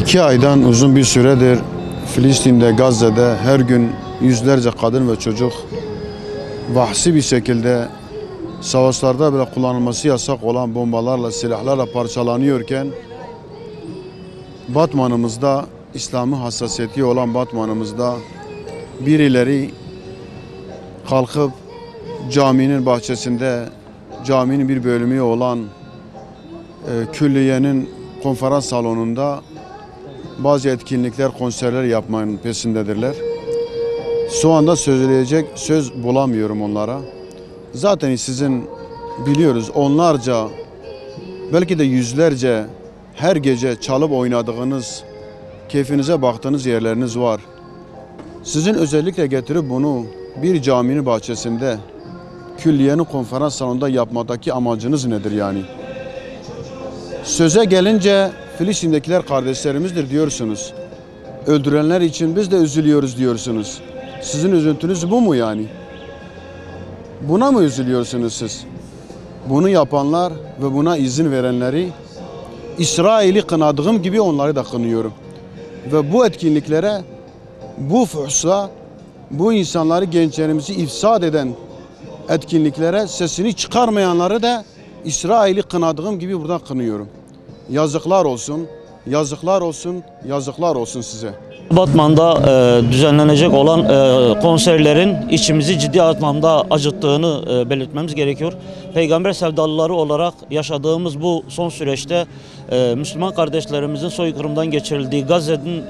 2 aydan uzun bir süredir Filistin'de, Gazze'de her gün yüzlerce kadın ve çocuk vahşi bir şekilde savaşlarda bile kullanılması yasak olan bombalarla, silahlarla parçalanıyorken Batman'ımızda, İslam'ı hassasiyeti olan Batman'ımızda birileri kalkıp caminin bahçesinde, caminin bir bölümü olan külliyenin konferans salonunda bazı etkinlikler, konserler yapmanın peşindedirler. Şu anda söyleyecek söz bulamıyorum onlara. Zaten sizin biliyoruz onlarca, belki de yüzlerce her gece çalıp oynadığınız, keyfinize baktığınız yerleriniz var. Sizin özellikle getirip bunu bir caminin bahçesinde, külliyenin konferans salonunda yapmadaki amacınız nedir yani? Söze gelince Filistin'dekiler kardeşlerimizdir diyorsunuz. Öldürenler için biz de üzülüyoruz diyorsunuz. Sizin üzüntünüz bu mu yani? Buna mı üzülüyorsunuz siz? Bunu yapanlar ve buna izin verenleri İsrail'i kınadığım gibi onları da kınıyorum. Ve bu etkinliklere, bu fuhşa, bu insanları, gençlerimizi ifsad eden etkinliklere sesini çıkarmayanları da İsrail'i kınadığım gibi buradan kınıyorum. Yazıklar olsun, yazıklar olsun, yazıklar olsun size. Batman'da düzenlenecek olan konserlerin içimizi ciddi anlamda acıttığını belirtmemiz gerekiyor. Peygamber sevdalıları olarak yaşadığımız bu son süreçte Müslüman kardeşlerimizin soykırımdan geçirildiği Gazze'nin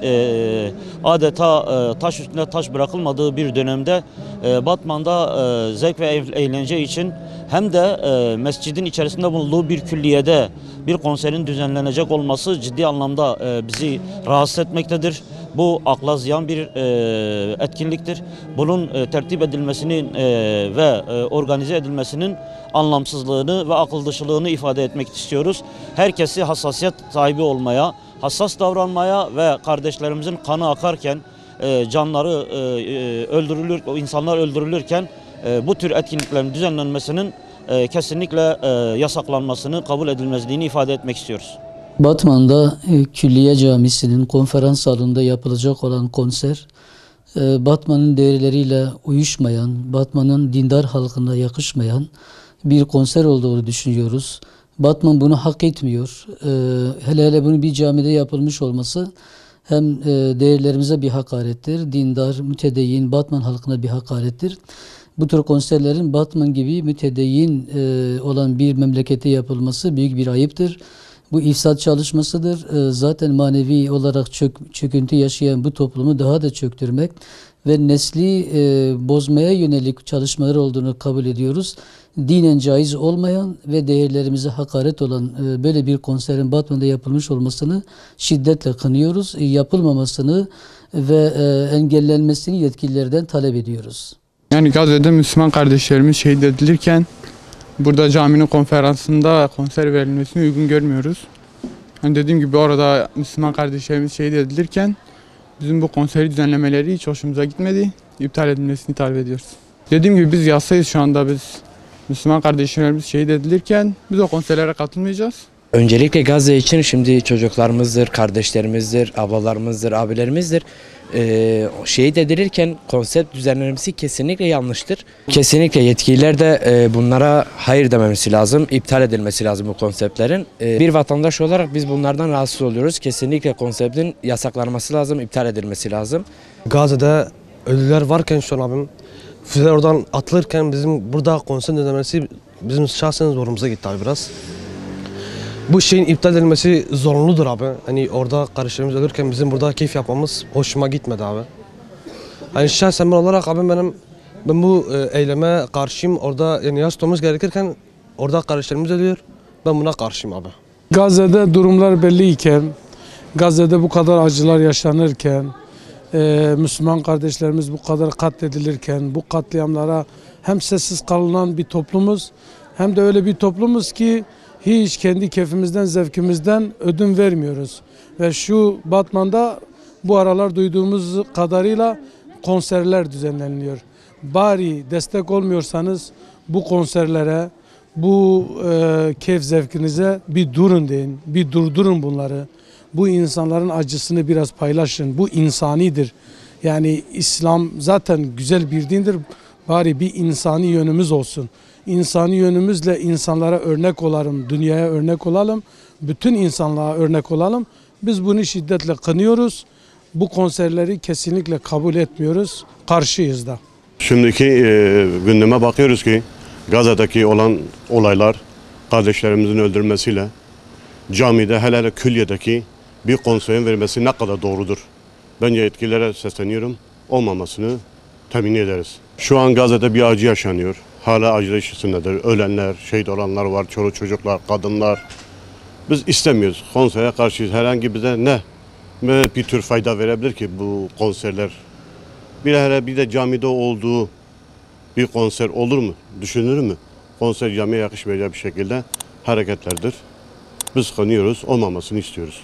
adeta taş üstüne taş bırakılmadığı bir dönemde Batman'da zevk ve eğlence için hem de mescidin içerisinde bulunduğu bir külliyede bir konserin düzenlenecek olması ciddi anlamda bizi rahatsız etmektedir. Bu akla ziyan bir etkinliktir. Bunun tertip edilmesinin ve organize edilmesinin anlamsızlığını ve akıl dışılığını ifade etmek istiyoruz. Herkesi hassasiyet sahibi olmaya, hassas davranmaya ve kardeşlerimizin kanı akarken, canları öldürülür, insanlar öldürülürken bu tür etkinliklerin düzenlenmesinin kesinlikle yasaklanmasını, kabul edilmezliğini ifade etmek istiyoruz. Batman'da Külliye Camisi'nin konferans salonunda yapılacak olan konser, Batman'ın değerleriyle uyuşmayan, Batman'ın dindar halkına yakışmayan bir konser olduğunu düşünüyoruz. Batman bunu hak etmiyor. Hele hele bunun bir camide yapılmış olması hem değerlerimize bir hakarettir, dindar, mütedeyyin Batman halkına bir hakarettir. Bu tür konserlerin Batman gibi mütedeyyin olan bir memlekete yapılması büyük bir ayıptır. Bu ifsat çalışmasıdır. Zaten manevi olarak çöküntü yaşayan bu toplumu daha da çöktürmek ve nesli bozmaya yönelik çalışmalar olduğunu kabul ediyoruz. Dinen caiz olmayan ve değerlerimize hakaret olan böyle bir konserin Batman'da yapılmış olmasını şiddetle kınıyoruz. Yapılmamasını ve engellenmesini yetkililerden talep ediyoruz. Yani Gazze'de Müslüman kardeşlerimiz şehit edilirken burada caminin konferansında konser verilmesini uygun görmüyoruz. Yani dediğim gibi orada Müslüman kardeşlerimiz şehit edilirken bizim bu konseri düzenlemeleri hiç hoşumuza gitmedi. İptal edilmesini talep ediyoruz. Dediğim gibi biz yasayız şu anda, biz Müslüman kardeşlerimiz şehit edilirken biz o konserlere katılmayacağız. Öncelikle Gazze için şimdi çocuklarımızdır, kardeşlerimizdir, ablalarımızdır, abilerimizdir. Şehit edilirken konser düzenlenmesi kesinlikle yanlıştır. Kesinlikle yetkililer de bunlara hayır dememesi lazım, iptal edilmesi lazım bu konseptlerin. Bir vatandaş olarak biz bunlardan rahatsız oluyoruz. Kesinlikle konseptin yasaklanması lazım, iptal edilmesi lazım. Gazze'de ölüler varken şu an abim, füzeler oradan atılırken bizim burada konser düzenlemesi bizim şahsen zorumuza gitti abi biraz. Bu şeyin iptal edilmesi zorunludur abi. Hani orada kardeşlerimiz ölürken bizim burada keyif yapmamız hoşuma gitmedi abi. Hani şahsen ben olarak abi ben bu eyleme karşıyım. Orada yani yas tutmamız gerekirken orada kardeşlerimiz ölüyor. Ben buna karşıyım abi. Gazze'de durumlar belliyken, Gazze'de bu kadar acılar yaşanırken, Müslüman kardeşlerimiz bu kadar katledilirken, bu katliamlara hem sessiz kalınan bir toplumuz hem de öyle bir toplumuz ki hiç kendi keyfimizden, zevkimizden ödün vermiyoruz. Ve şu Batman'da bu aralar duyduğumuz kadarıyla konserler düzenleniliyor. Bari destek olmuyorsanız bu konserlere, bu keyif zevkinize bir durun deyin, bir durdurun bunları. Bu insanların acısını biraz paylaşın. Bu insanidir. Yani İslam zaten güzel bir dindir. Bari bir insani yönümüz olsun. İnsani yönümüzle insanlara örnek olalım, dünyaya örnek olalım, bütün insanlığa örnek olalım. Biz bunu şiddetle kınıyoruz. Bu konserleri kesinlikle kabul etmiyoruz. Karşıyız da. Şimdiki gündeme bakıyoruz ki Gazze'deki olan olaylar kardeşlerimizin öldürülmesiyle camide hele hele külliyedeki bir konserin verilmesi ne kadar doğrudur? Bence yetkililere sesleniyorum. Olmamasını temin ederiz. Şu an Gazze'de bir acı yaşanıyor. Hala acı içindedir. Ölenler, şehit olanlar var, çoluk çocuklar, kadınlar. Biz istemiyoruz. Konsere karşıyız. Herhangi bize ne bir tür fayda verebilir ki bu konserler? Bir de camide olduğu bir konser olur mu? Düşünülür mü? Konser camiye yakışmayacağı bir şekilde hareketlerdir. Biz kınıyoruz, olmamasını istiyoruz.